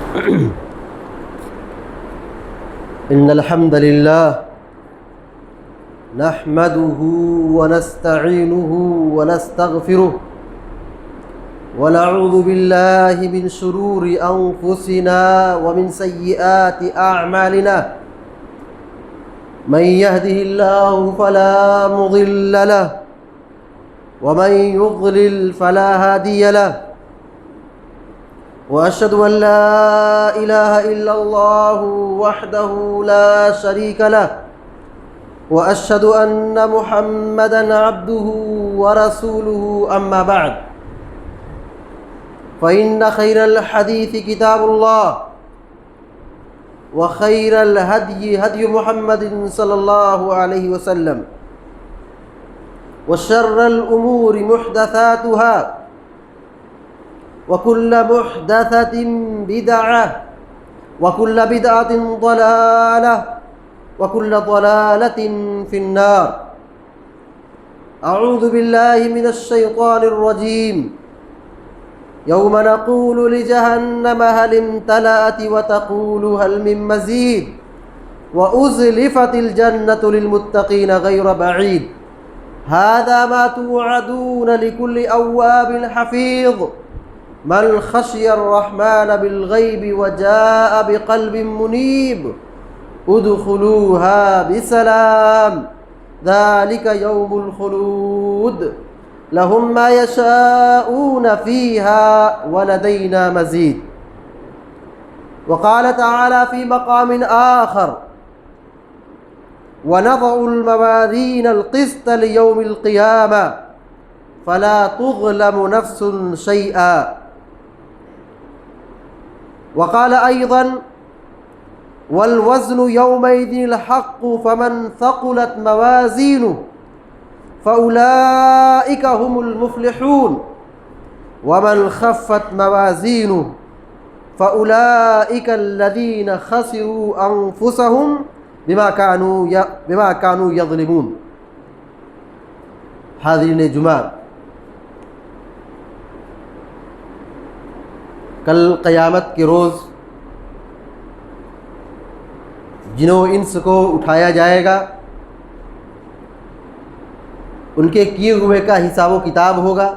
إن الحمد لله نحمده ونستعينه ونستغفره ونعوذ بالله من شرور أنفسنا ومن سيئات أعمالنا من يهده الله فلا مضل له ومن يضلل فلا هادي له وأشهد أن لا إله إلا الله وحده لا شريك له وأشهد أن محمدًا عبده ورسوله أما بعد فإن خير الحديث كتاب الله وخير الهدي هدي محمد صلى الله عليه وسلم وشر الأمور محدثاتها وكل محدثة بدعة وكل بدعة ضلالة وكل ضلالة في النار أعوذ بالله من الشيطان الرجيم يوم نقول لجهنم هل امتلأت وتقول هل من مزيد وأزلفت الجنة للمتقين غير بعيد هذا ما توعدون لكل أواب حفيظ من خشي الرحمن بالغيب وجاء بقلب منيب ادخلوها بسلام ذلك يوم الخلود لهم ما يشاءون فيها ولدينا مزيد. وقال تعالى في مقام آخر ونضع الموازين القسط ليوم القيامة فلا تظلم نفس شيئا. وقال أيضا والوزن يومئذ الحق فمن ثقلت موازينه فأولئك هم المفلحون ومن خفت موازينه فأولئك الذين خسروا أنفسهم بما كانوا يظلمون. حاضرین جمعہ، کل قیامت کے روز جن و انس کو اٹھایا جائے گا، ان کے کیے ہوئے کا حساب و کتاب ہوگا.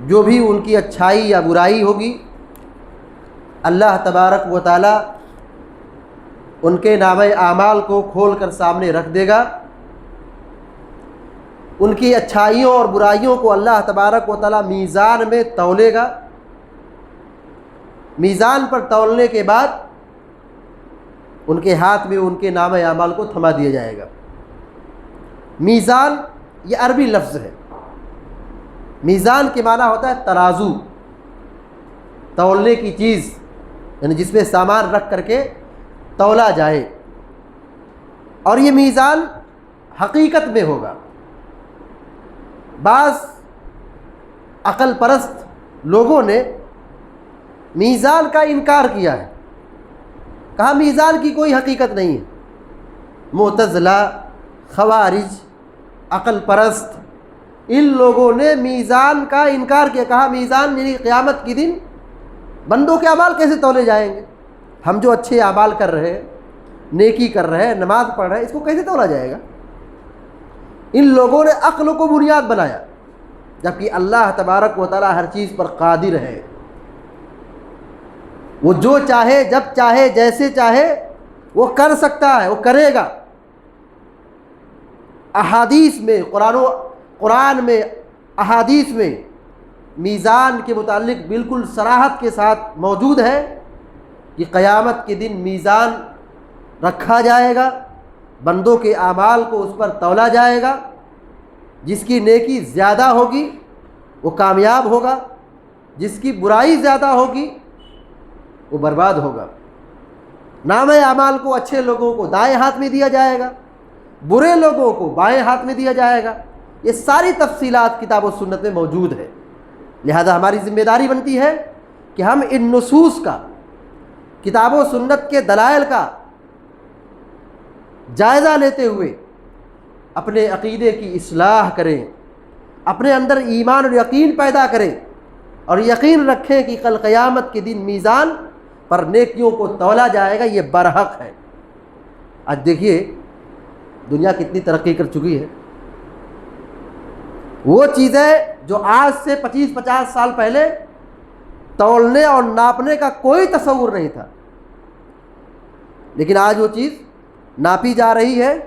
جو بھی ان کی اچھائی یا برائی ہوگی اللہ تبارک و تعالی ان کے نامہ اعمال کو کھول کر سامنے رکھ دے گا. ان کی اچھائیوں اور برائیوں کو اللہ تبارک و تعالی میزان میں تولے گا. میزان پر تولنے کے بعد ان کے ہاتھ میں ان کے نامہ اعمال کو تھما دیا جائے گا. میزان یہ عربی لفظ ہے. میزان کے معنی ہوتا ہے ترازو، تولنے کی چیز، یعنی جس میں سامان رکھ کر کے تولا جائے. اور یہ میزان حقیقت میں ہوگا. بعض عقل پرست لوگوں نے میزان کا انکار کیا ہے، کہا میزان کی کوئی حقیقت نہیں ہے. معتزلہ، خوارج، عقل پرست، ان لوگوں نے میزان کا انکار کیا. کہا میزان یعنی قیامت کے دن بندوں کے اعمال کیسے تولے جائیں گے؟ ہم جو اچھے اعمال کر رہے ہیں، نیکی کر رہے ہیں، نماز پڑھ رہے ہیں، اس کو کیسے تولا جائے گا؟ ان لوگوں نے عقل کو بنیاد بنایا، جبکہ اللہ تبارک و تعالی ہر چیز پر قادر ہے. وہ جو چاہے، جب چاہے، جیسے چاہے وہ کر سکتا ہے، وہ کرے گا. احادیث میں، قرآن میں، احادیث میں میزان کے متعلق بالکل صراحت کے ساتھ موجود ہے کہ قیامت کے دن میزان رکھا جائے گا، بندوں کے اعمال کو اس پر تولا جائے گا. جس کی نیکی زیادہ ہوگی وہ کامیاب ہوگا، جس کی برائی زیادہ ہوگی وہ برباد ہوگا. نامہ اعمال کو اچھے لوگوں کو دائیں ہاتھ میں دیا جائے گا، برے لوگوں کو بائیں ہاتھ میں دیا جائے گا. یہ ساری تفصیلات کتاب و سنت میں موجود ہے. لہذا ہماری ذمہ داری بنتی ہے کہ ہم ان نصوص کا، کتاب و سنت کے دلائل کا جائزہ لیتے ہوئے اپنے عقیدے کی اصلاح کریں، اپنے اندر ایمان اور یقین پیدا کریں اور یقین رکھیں کہ کل قیامت کے دن میزان پر نیکیوں کو تولا جائے گا، یہ برحق ہے۔ آج دیکھیے دنیا کتنی ترقی کر چکی ہے، وہ چیزیں جو آج سے 25-50 سال پہلے تولنے اور ناپنے کا کوئی تصور نہیں تھا، لیکن آج وہ چیز ناپی جا رہی ہے،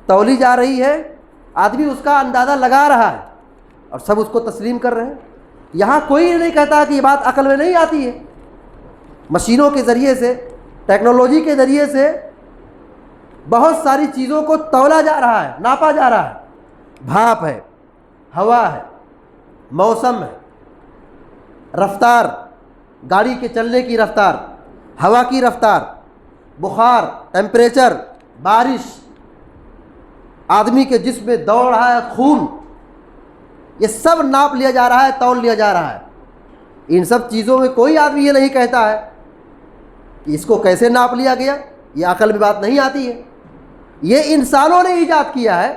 تولی جا رہی ہے، آدمی اس کا اندازہ لگا رہا ہے اور سب اس کو تسلیم کر رہے ہیں۔ یہاں کوئی نہیں کہتا کہ یہ بات عقل میں نہیں آتی ہے۔ مشینوں کے ذریعے سے، ٹیکنالوجی کے ذریعے سے بہت ساری چیزوں کو تولا جا رہا ہے، ناپا جا رہا ہے۔ بھاپ ہے، ہوا ہے، موسم ہے، رفتار، گاڑی کے چلنے کی رفتار، ہوا کی رفتار، بخار، ٹیمپریچر، بارش، آدمی کے جسم میں دوڑ رہا ہے خون، یہ سب ناپ لیا جا رہا ہے، تول لیا جا رہا ہے۔ ان سب چیزوں میں کوئی آدمی یہ نہیں کہتا ہے کہ اس کو کیسے ناپ لیا گیا، یہ عقل میں بات نہیں آتی ہے۔ یہ انسانوں نے ایجاد کیا ہے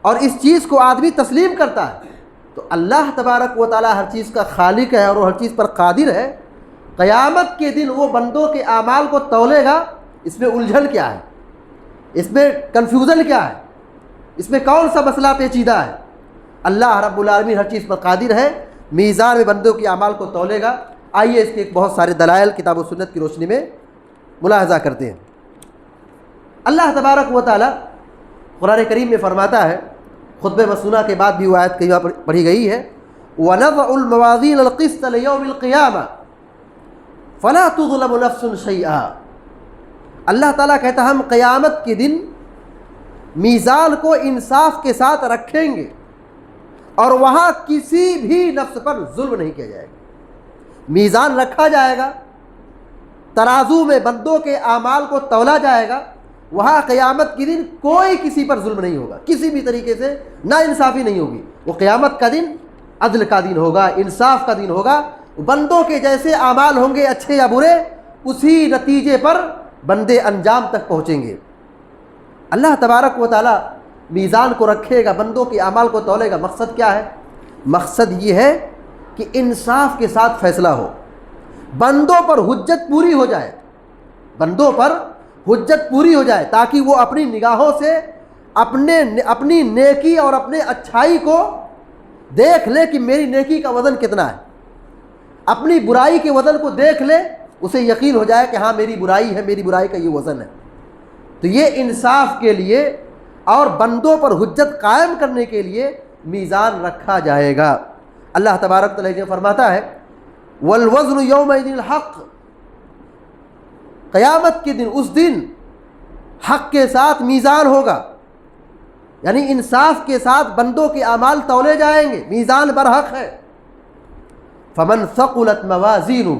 اور اس چیز کو آدمی تسلیم کرتا ہے۔ تو اللہ تبارک و تعالی ہر چیز کا خالق ہے اور وہ ہر چیز پر قادر ہے۔ قیامت کے دن وہ بندوں کے اعمال کو تولے گا، اس میں الجھن کیا ہے، اس میں کنفیوژن کیا ہے، اس میں کون سا مسئلہ پیچیدہ ہے؟ اللہ رب العالمین ہر چیز پر قادر ہے، میزان میں بندوں کے اعمال کو تولے گا۔ آئیے اس کے بہت سارے دلائل کتاب و سنت کی روشنی میں ملاحظہ کرتے ہیں۔ اللہ تبارک و تعالی قرآن کریم میں فرماتا ہے، خطبہ مسنونہ کے بعد بھی وہ آیت کئی بار پڑھی گئی ہے، وَنَضَعُ الْمَوَازِينَ الْقِسْطَ لِيَوْمِ الْقِيَامَةِ فَلَا تُظْلَمُ نَفْسٌ شَيْئًا۔ اللہ تعالیٰ کہتا ہے ہم قیامت کے دن میزان کو انصاف کے ساتھ رکھیں گے اور وہاں کسی بھی نفس پر ظلم نہیں کیا جائے گا۔ میزان رکھا جائے گا، ترازو میں بندوں کے اعمال کو تولا جائے گا، وہاں قیامت کے دن کوئی کسی پر ظلم نہیں ہوگا، کسی بھی طریقے سے نا انصافی نہیں ہوگی۔ وہ قیامت کا دن عدل کا دن ہوگا، انصاف کا دن ہوگا۔ بندوں کے جیسے اعمال ہوں گے اچھے یا برے، اسی نتیجے پر بندے انجام تک پہنچیں گے۔ اللہ تبارک و تعالی میزان کو رکھے گا، بندوں کے اعمال کو تولے گا۔ مقصد کیا ہے؟ مقصد یہ ہے کہ انصاف کے ساتھ فیصلہ ہو، بندوں پر حجت پوری ہو جائے، بندوں پر حجت پوری ہو جائے، تاکہ وہ اپنی نگاہوں سے اپنی نیکی اور اپنے اچھائی کو دیکھ لے کہ میری نیکی کا وزن کتنا ہے، اپنی برائی کے وزن کو دیکھ لے، اسے یقین ہو جائے کہ ہاں میری برائی ہے، میری برائی کا یہ وزن ہے۔ تو یہ انصاف کے لیے اور بندوں پر حجت قائم کرنے کے لیے میزان رکھا جائے گا۔ اللہ تبارک تعالیٰ نے فرماتا ہے وَالْوَزْنُ يَوْمَئِذٍ الْحَقُّ، قیامت کے دن، اس دن حق کے ساتھ میزان ہوگا، یعنی انصاف کے ساتھ بندوں کے اعمال تولے جائیں گے، میزان برحق ہے۔ فَمَنْ ثَقُلَتْ مَوَازِينُهُ،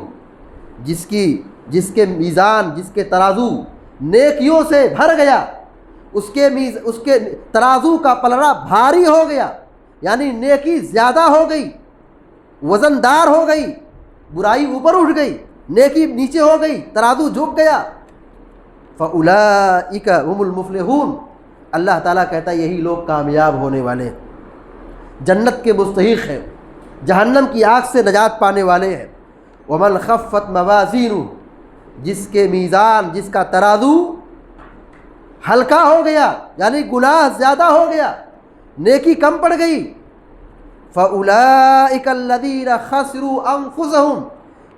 جس کے میزان، جس کے ترازو نیکیوں سے بھر گیا، اس کے ترازو کا پلڑا بھاری ہو گیا، یعنی نیکی زیادہ ہو گئی، وزندار ہو گئی، برائی اوپر اٹھ گئی، نیکی نیچے ہو گئی، ترازو جھک گیا، فَأُولَئِكَ هُمُ الْمُفْلِحُونَ، اللہ تعالیٰ کہتا ہے یہی لوگ کامیاب ہونے والے ہیں، جنت کے مستحق ہیں، جہنم کی آگ سے نجات پانے والے ہیں۔ وَمَنْ خَفَّتْ مَوَازِينُهُ، جس کے میزان، جس کا ترازو ہلکا ہو گیا، یعنی گناہ زیادہ ہو گیا، نیکی کم پڑ گئی، فَأُولَئِكَ الَّذِينَ خَسِرُوا أَنفُسَهُمْ،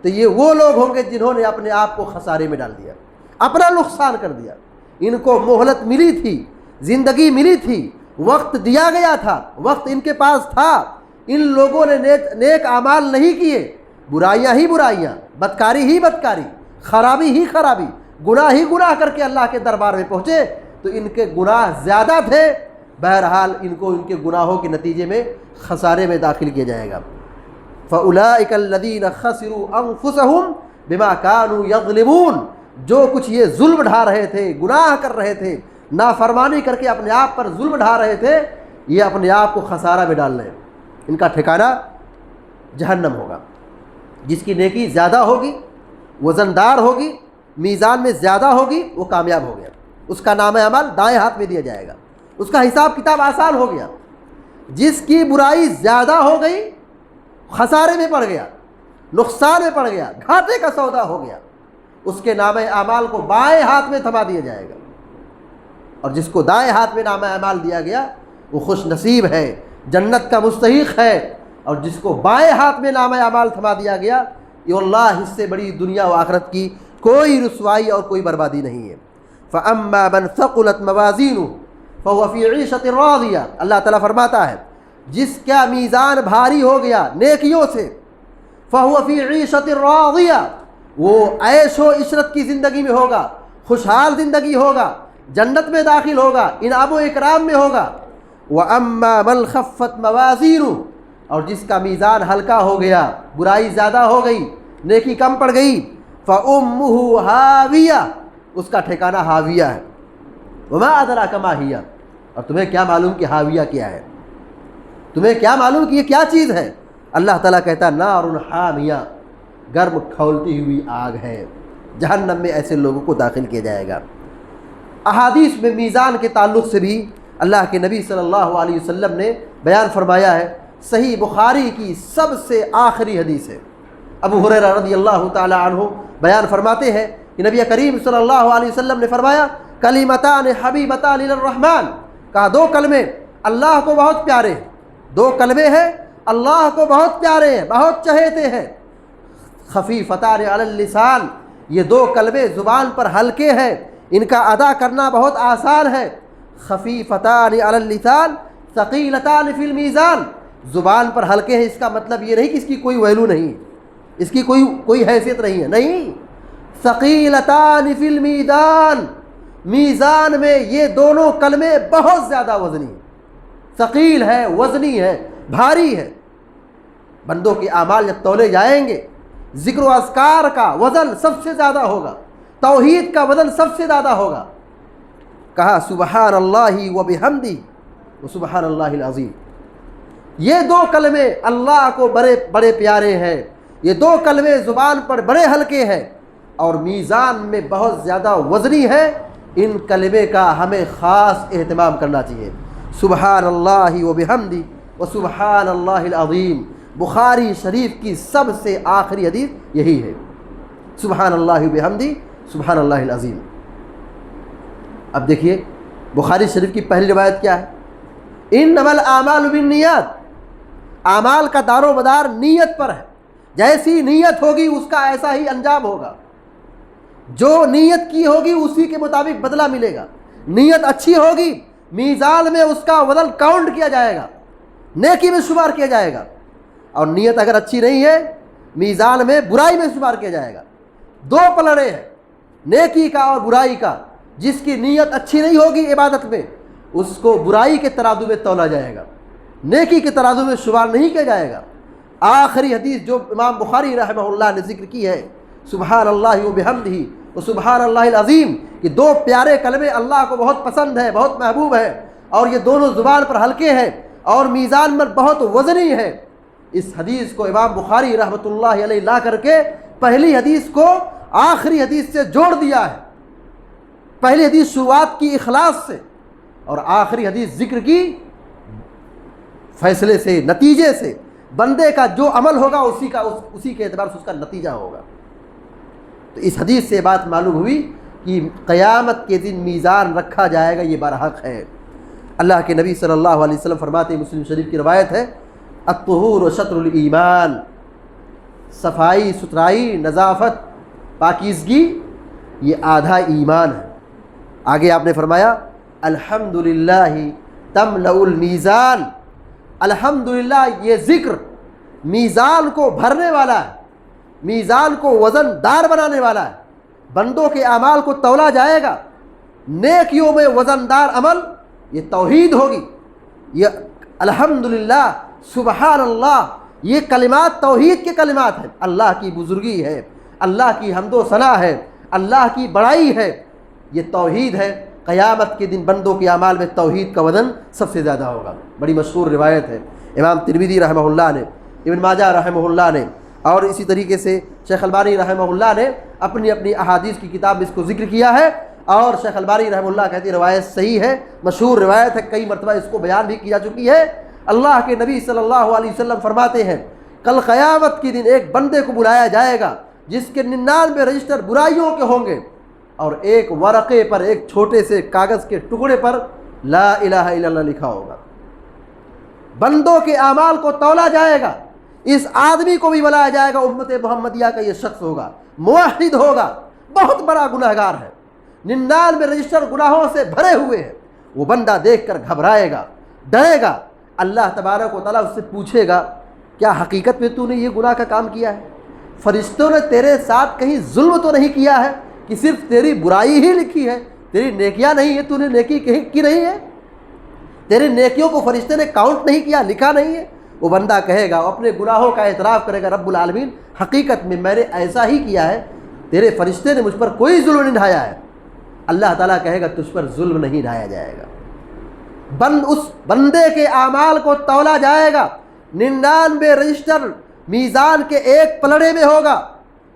تو یہ وہ لوگ ہوں گے جنہوں نے اپنے آپ کو خسارے میں ڈال دیا، اپنا نقصان کر دیا۔ ان کو مہلت ملی تھی، زندگی ملی تھی، وقت دیا گیا تھا، وقت ان کے پاس تھا، ان لوگوں نے نیک اعمال نہیں کیے، برائیاں ہی برائیاں، بدکاری ہی بدکاری، خرابی ہی خرابی، گناہ ہی گناہ کر کے اللہ کے دربار میں پہنچے، تو ان کے گناہ زیادہ تھے، بہرحال ان کو ان کے گناہوں کے نتیجے میں خسارے میں داخل کیا جائے گا۔ فَأُولَئِكَ الَّذِينَ خَسِرُوا أَنفُسَهُمْ بِمَا كَانُوا يَظْلِمُونَ، جو کچھ یہ ظلم ڈھا رہے تھے، گناہ کر رہے تھے، نافرمانی کر کے اپنے آپ پر ظلم ڈھا رہے تھے، یہ اپنے آپ کو خسارہ میں ڈال رہے ہیں، ان کا ٹھکانہ جہنم ہوگا۔ جس کی نیکی زیادہ ہوگی، وزندار ہوگی، میزان میں زیادہ ہوگی، وہ کامیاب ہو گیا، اس کا نام عمل دائیں ہاتھ میں دیا جائے گا، اس کا حساب کتاب آسان ہو گیا۔ جس کی برائی زیادہ ہو گئی، خسارے میں پڑ گیا، نقصان میں پڑ گیا، گھاٹے کا سودا ہو گیا، اس کے نامہ اعمال کو بائیں ہاتھ میں تھما دیا جائے گا، اور جس کو دائیں ہاتھ میں نامہ اعمال دیا گیا وہ خوش نصیب ہے، جنت کا مستحق ہے، اور جس کو بائیں ہاتھ میں نامہ اعمال تھما دیا گیا، یہ اللہ اس سے بڑی دنیا و آخرت کی کوئی رسوائی اور کوئی بربادی نہیں ہے۔ فَأَمَّا مَنْ ثَقُلَتْ مَوَازِينُهُ فَهُوَ فِي عِيشَةٍ رَاضِيَةٍ، اللہ تعالیٰ فرماتا ہے جس کا میزان بھاری ہو گیا نیکیوں سے، فَهُوَ فِي عِيشَةٍ رَاضِيَةٍ، وہ عیش و عشرت کی زندگی میں ہوگا، خوشحال زندگی ہوگا، جنت میں داخل ہوگا، انعام و اکرام میں ہوگا۔ وَأَمَّا مَنْ خَفَّتْ مَوَازِينُهُ، اور جس کا میزان ہلکا ہو گیا، برائی زیادہ ہو گئی، نیکی کم پڑ گئی، فَأُمُّهُ هَاوِيَةٌ، اس کا ٹھکانہ ہاویہ ہے۔ وَمَا أَدْرَاكَ مَا هِيَ، اور تمہیں کیا معلوم کہ ہاویہ کیا ہے، تمہیں کیا معلوم کہ یہ کیا چیز ہے؟ اللہ تعالیٰ کہتا ہے نار حامیہ، گرم کھولتی ہوئی آگ ہے، جہنم میں ایسے لوگوں کو داخل کیا جائے گا۔ احادیث میں میزان کے تعلق سے بھی اللہ کے نبی صلی اللہ علیہ وسلم نے بیان فرمایا ہے، صحیح بخاری کی سب سے آخری حدیث ہے۔ ابو ہریرہ رضی اللہ تعالی عنہ بیان فرماتے ہیں کہ نبی کریم صلی اللہ علیہ وسلم نے فرمایا کلمتان حبیبتان للرحمن، کہا دو کلمے اللہ کو بہت پیارے ہیں، دو کلمے ہیں اللہ کو بہت پیارے ہیں، بہت چہیتے ہیں، خفیفتان علی اللسان، یہ دو کلمے زبان پر ہلکے ہیں، ان کا ادا کرنا بہت آسان ہے، خفیفتان علی اللسان ثقیلتان فی المیزان، زبان پر ہلکے ہیں، اس کا مطلب یہ نہیں کہ اس کی کوئی ویلو نہیں، اس کی کوئی حیثیت نہیں ہے، نہیں، ثقیلتان فی المیزان، میزان میں یہ دونوں کلمے بہت زیادہ وزنی ہیں، ثقیل ہے، وزنی ہے، بھاری ہے۔ بندوں کے اعمال جب تولے جائیں گے، ذکر و اذکار کا وزن سب سے زیادہ ہوگا، توحید کا وزن سب سے زیادہ ہوگا۔ کہا سبحان اللہ و بحمدہ و سبحان اللہ العظیم، یہ دو کلمے اللہ کو بڑے پیارے ہیں، یہ دو کلمے زبان پر بڑے ہلکے ہیں اور میزان میں بہت زیادہ وزنی ہے، ان کلمے کا ہمیں خاص اہتمام کرنا چاہیے۔ سبحان اللہ و بحمدہ و سبحان اللہ العظیم، بخاری شریف کی سب سے آخری حدیث یہی ہے، سبحان اللہ و بحمدہ سبحان اللہ العظیم۔ اب دیکھیے بخاری شریف کی پہلی روایت کیا ہے؟ انما الاعمال بالنیات، اعمال کا دار و مدار نیت پر ہے، جیسی نیت ہوگی اس کا ایسا ہی انجام ہوگا، جو نیت کی ہوگی اسی کے مطابق بدلہ ملے گا۔ نیت اچھی ہوگی میزان میں اس کا وزن کاؤنٹ کیا جائے گا، نیکی میں شمار کیا جائے گا، اور نیت اگر اچھی نہیں ہے میزان میں برائی میں شمار کیا جائے گا۔ دو پلڑے ہیں نیکی کا اور برائی کا، جس کی نیت اچھی نہیں ہوگی عبادت میں اس کو برائی کے ترازو میں تولا جائے گا، نیکی کے ترازو میں شمار نہیں کیا جائے گا۔ آخری حدیث جو امام بخاری رحمہ اللہ نے ذکر کی ہے، سبحان اللہ و بحمدہ و سبحان اللہ العظیم، یہ دو پیارے کلمے اللہ کو بہت پسند ہے، بہت محبوب ہے، اور یہ دونوں زبان پر ہلکے ہیں اور میزان میں بہت وزنی ہے۔ اس حدیث کو امام بخاری رحمۃ اللہ علیہ لا کر کے پہلی حدیث کو آخری حدیث سے جوڑ دیا ہے، پہلی حدیث شروعات کی اخلاص سے اور آخری حدیث ذکر کی فیصلے سے، نتیجے سے، بندے کا جو عمل ہوگا اسی کے اعتبار سے اس کا نتیجہ ہوگا۔ تو اس حدیث سے بات معلوم ہوئی کہ قیامت کے دن میزان رکھا جائے گا، یہ برحق ہے۔ اللہ کے نبی صلی اللہ علیہ وسلم فرماتے ہیں، مسلم شریف کی روایت ہے، الطہور شطر الایمان، صفائی ستھرائی، نظافت، پاکیزگی یہ آدھا ایمان ہے۔ آگے آپ نے فرمایا الحمدللہ تملأ المیزان، الحمدللہ یہ ذکر میزان کو بھرنے والا ہے، میزان کو وزن دار بنانے والا ہے، بندوں کے اعمال کو تولا جائے گا، نیکیوں میں وزن دار عمل یہ توحید ہوگی، یہ الحمدللہ سبحان اللہ، یہ کلمات توحید کے کلمات ہیں، اللہ کی بزرگی ہے، اللہ کی حمد و ثنا ہے، اللہ کی بڑائی ہے، یہ توحید ہے۔ قیامت کے دن بندوں کے اعمال میں توحید کا وزن سب سے زیادہ ہوگا۔ بڑی مشہور روایت ہے، امام ترمذی رحمہ اللہ نے، ابن ماجہ رحمہ اللہ نے، اور اسی طریقے سے شیخ البانی رحمہ اللہ نے اپنی احادیث کی کتاب میں اس کو ذکر کیا ہے، اور شیخ البانی رحمہ اللہ کہتے ہیں روایت صحیح ہے، مشہور روایت ہے، کئی مرتبہ اس کو بیان بھی کیا چکی ہے۔ اللہ کے نبی صلی اللہ علیہ وسلم فرماتے ہیں کل قیامت کے دن ایک بندے کو بلایا جائے گا جس کے 99 رجسٹر برائیوں کے ہوں گے اور ایک ورقے پر، ایک چھوٹے سے کاغذ کے ٹکڑے پر لا الہ الا اللہ لکھا ہوگا۔ بندوں کے اعمال کو تولا جائے گا، اس آدمی کو بھی بلایا جائے گا، امت محمدیہ کا یہ شخص ہوگا، موحد ہوگا، بہت بڑا گنہگار ہے، 99 رجسٹر گناہوں سے بھرے ہوئے ہیں۔ وہ بندہ دیکھ کر گھبرائے گا، ڈرے گا۔ اللہ تبارک و تعالیٰ اس سے پوچھے گا کیا حقیقت میں تو نے یہ گناہ کا کام کیا ہے؟ فرشتوں نے تیرے ساتھ کہیں ظلم تو نہیں کیا ہے کہ صرف تیری برائی ہی لکھی ہے، تیری نیکیاں نہیں ہے، تو نے نیکی کی نہیں ہے، تیری نیکیوں کو فرشتے نے کاؤنٹ نہیں کیا، لکھا نہیں ہے؟ وہ بندہ کہے گا، اپنے گناہوں کا اعتراف کرے گا، رب العالمین حقیقت میں نے ایسا ہی کیا ہے، تیرے فرشتے نے مجھ پر کوئی ظلم نہیں ڈھایا ہے۔ اللہ تعالیٰ کہے گا تجھ پر ظلم نہیں ڈھایا جائے گا۔ اس بندے کے اعمال کو تولا جائے گا، 99 رجسٹر میزان کے ایک پلڑے میں ہوگا،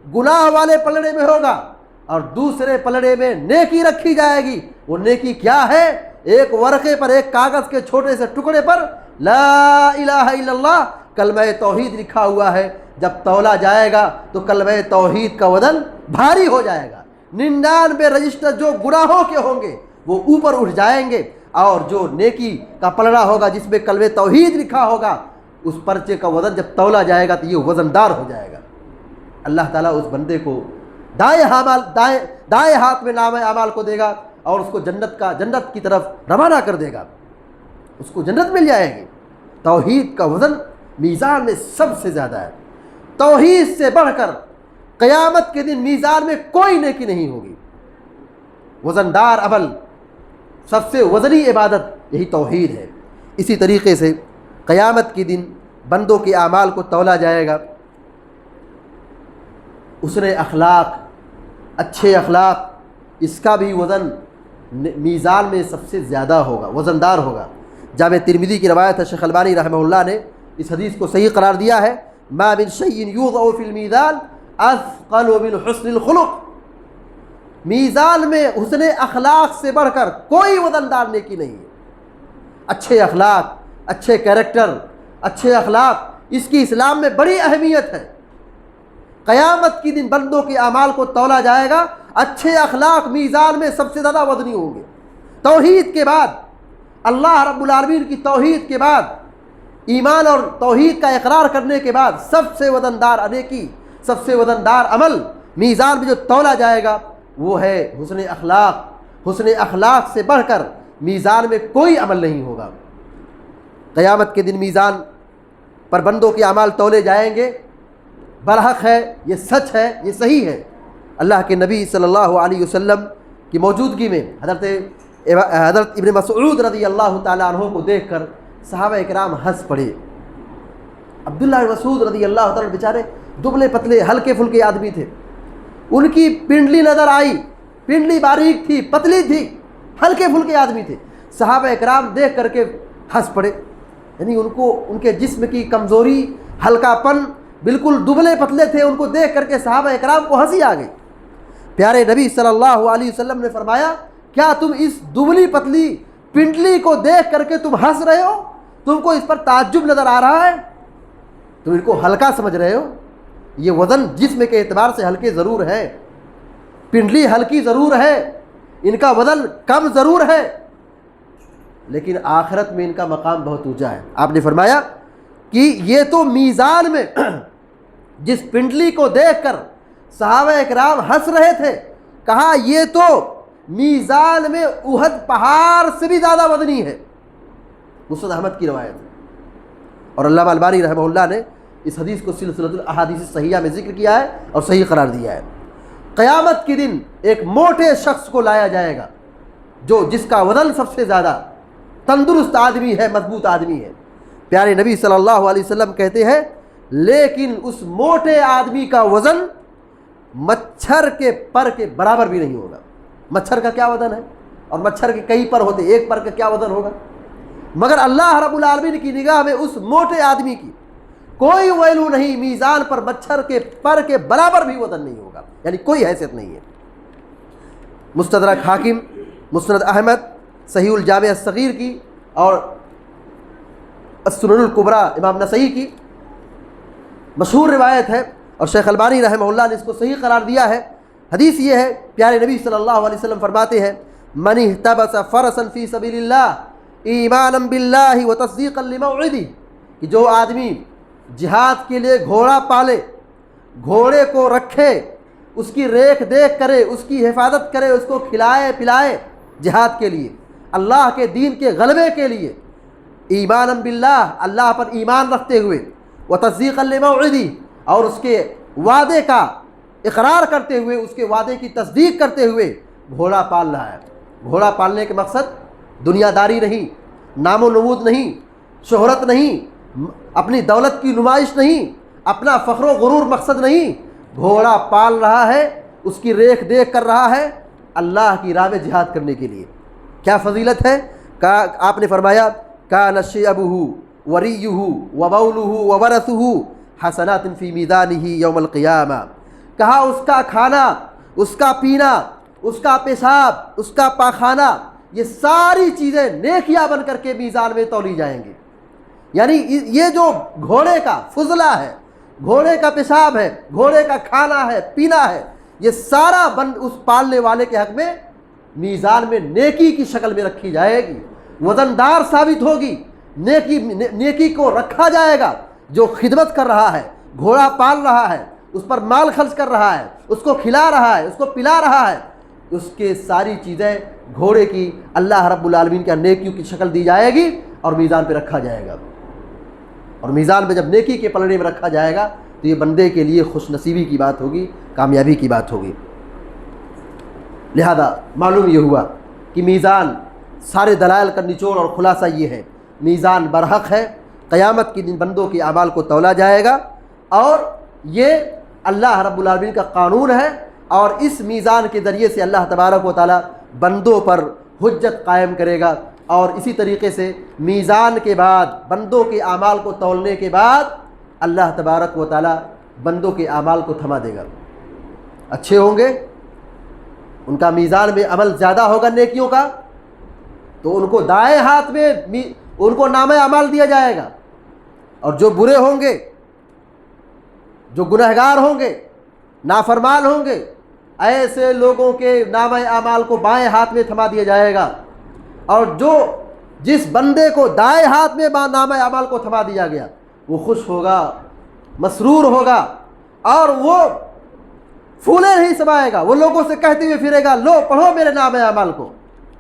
گناہ والے پلڑے میں ہوگا، اور دوسرے پلڑے میں نیکی رکھی جائے گی۔ وہ نیکی کیا ہے؟ ایک ورقے پر، ایک کاغذ کے چھوٹے سے ٹکڑے پر لا الہ الا اللہ کلمہ توحید لکھا ہوا ہے۔ جب تولا جائے گا تو کلمہ توحید کا وزن بھاری ہو جائے گا، 99 رجسٹر جو گناہوں کے ہوں گے وہ اوپر اٹھ جائیں گے، اور جو نیکی کا پلڑا ہوگا جس میں کلمہ توحید لکھا ہوگا، اس پرچے کا وزن جب تولا جائے گا تو یہ وزندار ہو جائے گا۔ اللہ تعالیٰ اس بندے کو دائیں ہاتھ میں نامہ اعمال کو دے گا اور اس کو جنت کی طرف روانہ کر دے گا، اس کو جنت مل جائے گی۔ توحید کا وزن میزان میں سب سے زیادہ ہے، توحید سے بڑھ کر قیامت کے دن میزان میں کوئی نیکی نہیں ہوگی۔ وزندار عمل، سب سے وزنی عبادت یہی توحید ہے۔ اسی طریقے سے قیامت کے دن بندوں کے اعمال کو تولا جائے گا، حسن اخلاق، اچھے اخلاق، اس کا بھی وزن میزان میں سب سے زیادہ ہوگا، وزندار ہوگا۔ جامع ترمذی کی روایت ہے، شیخ البانی رحمہ اللہ نے اس حدیث کو صحیح قرار دیا ہے، ما من شیء یوضع فی المیزان اثقل من حسن الخلق۔ میزان میں حسن اخلاق سے بڑھ کر کوئی وزندار نیکی نہیں ہے۔ اچھے اخلاق، اچھے کیریکٹر، اچھے اخلاق، اس کی اسلام میں بڑی اہمیت ہے۔ قیامت کی دن بندوں کے اعمال کو تولا جائے گا، اچھے اخلاق میزان میں سب سے زیادہ وزنی ہوں گے۔ توحید کے بعد، اللہ رب العالمین کی توحید کے بعد، ایمان اور توحید کا اقرار کرنے کے بعد سب سے وزندار نیکی، سب سے وزندار عمل میزان میں جو تولا جائے گا وہ ہے حسن اخلاق۔ حسن اخلاق سے بڑھ کر میزان میں کوئی عمل نہیں ہوگا۔ قیامت کے دن میزان پر بندوں کے اعمال تولے جائیں گے، برحق ہے، یہ سچ ہے، یہ صحیح ہے۔ اللہ کے نبی صلی اللہ علیہ وسلم کی موجودگی میں حضرت ابن مسعود رضی اللہ تعالیٰ عنہ کو دیکھ کر صحابہ اکرام ہنس پڑے۔ عبداللہ بن مسعود رضی اللہ تعالیٰ بیچارے دبلے پتلے ہلکے پھلکے آدمی تھے، ان کی پنڈلی نظر آئی، پنڈلی باریک تھی، پتلی تھی، ہلکے پھلکے آدمی تھے۔ صحابہ اکرام دیکھ کر کے ہنس پڑے، یعنی ان کے جسم کی کمزوری، ہلکا پن، بالکل دبلے پتلے تھے، ان کو دیکھ کر کے صحابہ اکرام کو ہنسی آ گئی۔ پیارے نبی صلی اللہ علیہ وسلم نے فرمایا، کیا تم اس دبلی پتلی پنڈلی کو دیکھ کر کے تم ہنس رہے ہو؟ تم کو اس پر تعجب نظر آ رہا ہے؟ تم ان کو ہلکا سمجھ رہے ہو؟ یہ وزن جسم کے اعتبار سے ہلکے ضرور ہے، پنڈلی ہلکی ضرور ہے، ان کا وزن کم ضرور ہے، لیکن آخرت میں ان کا مقام بہت اونچا ہے۔ آپ نے فرمایا کہ یہ تو میزان میں جس پنڈلی کو دیکھ کر صحابہ اکرام ہنس رہے تھے، کہا یہ تو میزان میں احد پہاڑ سے بھی زیادہ وزنی ہے۔ مسند احمد کی روایت ہے، اور علامہ البانی رحمہ اللہ نے اس حدیث کو سلسلۃ الاحادیث صحیحہ میں ذکر کیا ہے اور صحیح قرار دیا ہے۔ قیامت کے دن ایک موٹے شخص کو لایا جائے گا، جس کا وزن سب سے زیادہ تندرست آدمی ہے، مضبوط آدمی ہے۔ پیارے نبی صلی اللہ علیہ وسلم کہتے ہیں، لیکن اس موٹے آدمی کا وزن مچھر کے پر کے برابر بھی نہیں ہوگا۔ مچھر کا کیا وزن ہے، اور مچھر کے کئی پر ہوتے، ایک پر کا کیا وزن ہوگا؟ مگر اللہ رب العالمین کی نگاہ میں اس موٹے آدمی کی کوئی ویلو نہیں، میزان پر مچھر کے پر کے برابر بھی وزن نہیں ہوگا، یعنی کوئی حیثیت نہیں ہے۔ مستدرک حاکم، مسند احمد، صحیح الجامع الصغیر کی اور السنن الکبریٰ امام نسائی کی مشہور روایت ہے اور شیخ البانی رحمہ اللہ نے اس کو صحیح قرار دیا ہے۔ حدیث یہ ہے، پیارے نبی صلی اللہ علیہ وسلم فرماتے ہیں من احتبس فرسا فی سبیل اللہ ایمانا باللہ وتصدیقا لموعدہ، کہ جو آدمی جہاد کے لیے گھوڑا پالے، گھوڑے کو رکھے، اس کی ریکھ دیکھ کرے، اس کی حفاظت کرے، اس کو کھلائے پلائے جہاد کے لیے، اللہ کے دین کے غلبے کے لیے، ایمانا باللہ، اللہ پر ایمان رکھتے ہوئے، وتصدیقا لموعدہ، اور اس کے وعدے کا اقرار کرتے ہوئے، اس کے وعدے کی تصدیق کرتے ہوئے گھوڑا پال رہا ہے۔ گھوڑا پالنے کے مقصد دنیا داری نہیں، نام و نمود نہیں، شہرت نہیں، اپنی دولت کی نمائش نہیں، اپنا فخر و غرور مقصد نہیں، گھوڑا پال رہا ہے، اس کی ریکھ دیکھ کر رہا ہے اللہ کی راہ میں جہاد کرنے کے لیے۔ کیا فضیلت ہے؟ آپ نے فرمایا کان شیبہ وریہ وبولہ وورثہ حسنات فی میزانہ یوم القیامہ، کہا اس کا کھانا، اس کا پینا، اس کا پیشاب، اس کا پاخانہ، یہ ساری چیزیں نیکیاں بن کر کے میزان میں تولی جائیں گے۔ یعنی یہ جو گھوڑے کا فضلہ ہے، گھوڑے کا پیشاب ہے، گھوڑے کا کھانا ہے، پینا ہے، یہ سارا اس پالنے والے کے حق میں میزان میں نیکی کی شکل میں رکھی جائے گی، وزندار ثابت ہوگی، نیکی کو رکھا جائے گا۔ جو خدمت کر رہا ہے، گھوڑا پال رہا ہے، اس پر مال خرچ کر رہا ہے، اس کو کھلا رہا ہے، اس کو پلا رہا ہے، اس کے ساری چیزیں گھوڑے کی اللہ رب العالمین کا نیکیوں کی شکل دی جائے گی اور میزان پہ رکھا جائے گا۔ اور میزان میں جب نیکی کے پلڑے میں رکھا جائے گا تو یہ بندے کے لیے خوش نصیبی کی بات ہوگی، کامیابی کی بات ہوگی۔ لہذا معلوم یہ ہوا کہ میزان، سارے دلائل کا نچوڑ اور خلاصہ یہ ہے، میزان برحق ہے، قیامت کے دن بندوں کے اعمال کو تولا جائے گا، اور یہ اللہ رب العالمین کا قانون ہے، اور اس میزان کے ذریعے سے اللہ تبارک و تعالی بندوں پر حجت قائم کرے گا، اور اسی طریقے سے میزان کے بعد، بندوں کے اعمال کو تولنے کے بعد، اللہ تبارک و تعالی بندوں کے اعمال کو تھما دے گا۔ اچھے ہوں گے، ان کا میزان میں عمل زیادہ ہوگا نیکیوں کا، تو ان کو دائیں ہاتھ میں ان کو نامہ اعمال دیا جائے گا، اور جو برے ہوں گے، جو گنہگار ہوں گے، نافرمان ہوں گے، ایسے لوگوں کے نامہ اعمال کو بائیں ہاتھ میں تھما دیا جائے گا، اور جس بندے کو دائیں ہاتھ میں نامہ اعمال کو تھما دیا گیا وہ خوش ہوگا، مسرور ہوگا، اور وہ پھولے نہیں سمائے گا، وہ لوگوں سے کہتے ہوئے پھرے گا لو پڑھو میرے نامہ اعمال کو۔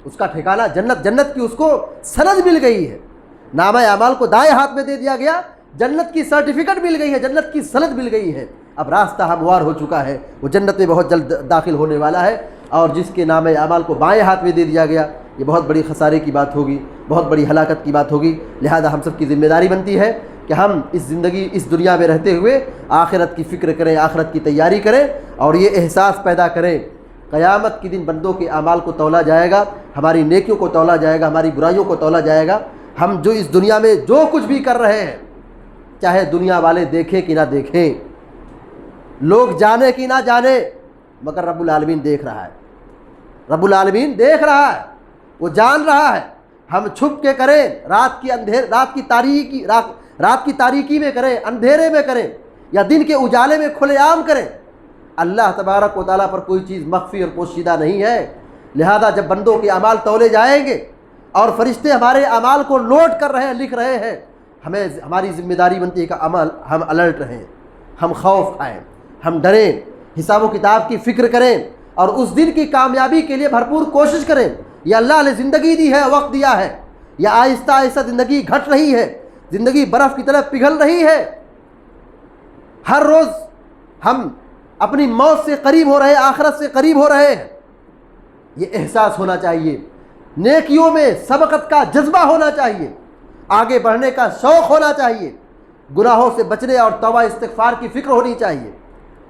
اس کا ٹھکانہ جنت، جنت کی اس کو سند مل گئی ہے، نامہ اعمال کو دائیں ہاتھ میں دے دیا گیا، جنت کی سرٹیفکیٹ مل گئی ہے، جنت کی سند مل گئی ہے، اب راستہ ہموار ہو چکا ہے، وہ جنت میں بہت جلد داخل ہونے والا ہے۔ اور جس کے نامہ اعمال کو بائیں ہاتھ میں دے دیا گیا، یہ بہت بڑی خسارے کی بات ہوگی، بہت بڑی ہلاکت کی بات ہوگی۔ لہذا ہم سب کی ذمہ داری بنتی ہے کہ ہم اس دنیا میں رہتے ہوئے آخرت کی فکر کریں، آخرت کی تیاری کریں، اور یہ احساس پیدا کریں قیامت کے دن بندوں کے اعمال کو تولا جائے گا، ہماری نیکیوں کو تولا جائے گا، ہماری برائیوں کو تولا جائے گا۔ ہم جو اس دنیا میں جو کچھ بھی کر رہے ہیں، چاہے دنیا والے دیکھیں کہ نہ دیکھیں، لوگ جانے کہ نہ جانے، مگر رب العالمین دیکھ رہا ہے، رب العالمین دیکھ رہا ہے، وہ جان رہا ہے۔ ہم چھپ کے کریں، رات کی تاریکی میں کریں، اندھیرے میں کریں، یا دن کے اجالے میں کھلے عام کریں، اللہ تبارک و تعالیٰ پر کوئی چیز مخفی اور پوشیدہ نہیں ہے۔ لہذا جب بندوں کے اعمال تولے جائیں گے اور فرشتے ہمارے اعمال کو نوٹ کر رہے ہیں، لکھ رہے ہیں، ہماری ذمہ داری بنتی ہے کہ ہم الرٹ رہیں، ہم خوف کھائیں، ہم ڈریں، حساب و کتاب کی فکر کریں، اور اس دن کی کامیابی کے لیے بھرپور کوشش کریں۔ یہ اللہ نے زندگی دی ہے، وقت دیا ہے، یہ آہستہ آہستہ زندگی گھٹ رہی ہے، زندگی برف کی طرف پگھل رہی ہے، ہر روز ہم اپنی موت سے قریب ہو رہے ہیں، آخرت سے قریب ہو رہے ہیں۔ یہ احساس ہونا چاہیے، نیکیوں میں سبقت کا جذبہ ہونا چاہیے، آگے بڑھنے کا شوق ہونا چاہیے، گناہوں سے بچنے اور توبہ استغفار کی فکر ہونی چاہیے۔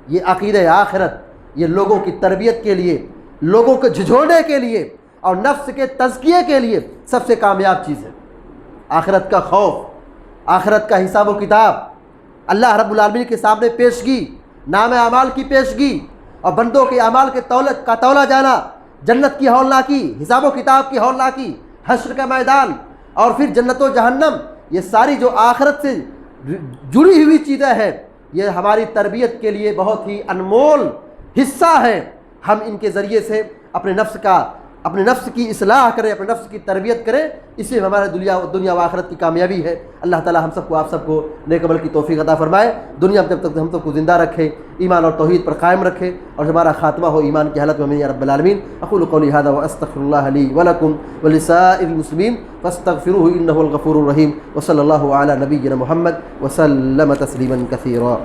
یہ عقیدہ آخرت، یہ لوگوں کی تربیت کے لیے، لوگوں کو جھجھوڑنے کے لیے اور نفس کے تزکیے کے لیے سب سے کامیاب چیز ہے۔ آخرت کا خوف، آخرت کا حساب و کتاب، اللہ رب العالمین کے سامنے پیشگی، نام اعمال کی پیشگی، اور بندوں کے اعمال کے تولا جانا، جنت کی ہولناکی، حساب و کتاب کی ہولناکی، حشر کا میدان، اور پھر جنت و جہنم، یہ ساری جو آخرت سے جڑی ہوئی چیزیں ہیں، یہ ہماری تربیت کے لیے بہت ہی انمول حصہ ہے. ہم ان کے ذریعے سے اپنے نفس کی اصلاح کریں، اپنے نفس کی تربیت کریں، اسی میں ہمارے دنیا و آخرت کی کامیابی ہے. اللہ تعالی ہم سب کو، آپ سب کو نیک عمل کی توفیق عطا فرمائے. دنیا میں جب تک ہم سب کو زندہ رکھے، ایمان اور توحید پر قائم رکھے، اور ہمارا خاتمہ ہو ایمان کی حالت میں، یا رب العالمین. اقول قولی ھذا واستغفر اللہ لی ولکم ولسائر المسلمین فاستغفروہ انہ الغفور الرحیم. وصلی اللہ علی نبینا محمد وسلم تسلیما کثیرا.